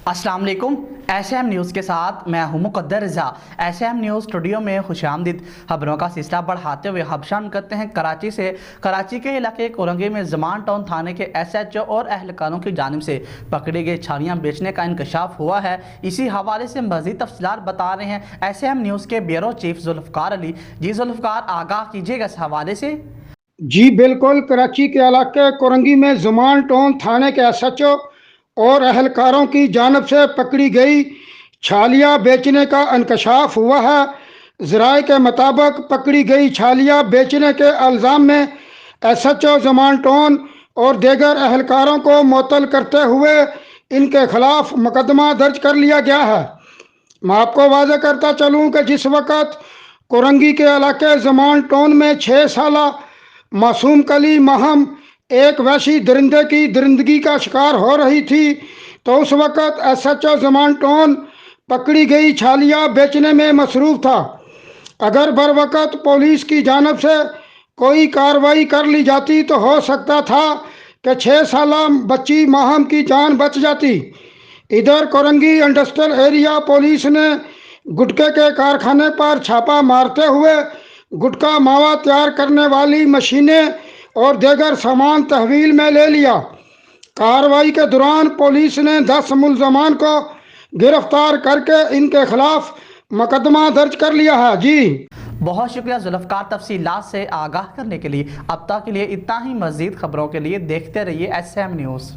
अस्सलाम वालेकुम। S M news के साथ मैं हूं मुक़द्दर रज़ा। एस एम न्यूज़ स्टूडियो में खुशामदीद। खबरों का सिलसिला बढ़ाते हुए हम शामिल करते हैं कराची से। कराची के इलाके कोरंगी में ज़मान टाउन थाने के SHO और अहलकारों की जानिब से पकड़ी गई छालियाँ बेचने का इंकशाफ हुआ है। इसी हवाले से मज़ीद तफसीलात बता रहे हैं एस एम न्यूज़ के ब्यूरो चीफ जुल्फ़कार अली। जी जुल्फ़कार, आगाह कीजिएगा इस हवाले से। जी बिल्कुल, कराची के इलाके कोरंगी में ज़मान टाउन थाने के SHO और अहलकारों की जानब से पकड़ी गई छालियाँ बेचने का इंकशाफ हुआ है। ज़राए के मुताबिक पकड़ी गई छालियाँ बेचने के इल्ज़ाम में SHO ज़मान टाउन और दीगर अहलकारों को मुअत्तल करते हुए इनके खिलाफ मुकदमा दर्ज कर लिया गया है। मैं आपको वाज़ेह करता चलूँ कि जिस वक़्त कोरंगी के इलाके ज़मान टाउन में 6 साला मासूम कली महम एक वहशी दरिंदे की दरिंदगी का शिकार हो रही थी, तो उस वक़्त SHO ज़मान टाउन पकड़ी गई छालियाँ बेचने में मसरूफ़ था। अगर बर वक़्त पुलिस की जानब से कोई कार्रवाई कर ली जाती तो हो सकता था कि 6 साला बच्ची महम की जान बच जाती। इधर कोरंगी इंडस्ट्रियल एरिया पुलिस ने गुटखे के कारखाने पर छापा मारते हुए गुटखा मावा तैयार करने वाली मशीनें और दीगर सामान तहवील में ले लिया। कार्रवाई के दौरान पुलिस ने 10 मुलजमान को गिरफ्तार करके इनके खिलाफ मुकदमा दर्ज कर लिया है। जी बहुत शुक्रिया जुल्फ़कार, तफसीलात से आगाह करने के लिए। अब तक के लिए इतना ही। मज़ीद खबरों के लिए देखते रहिए SM न्यूज़।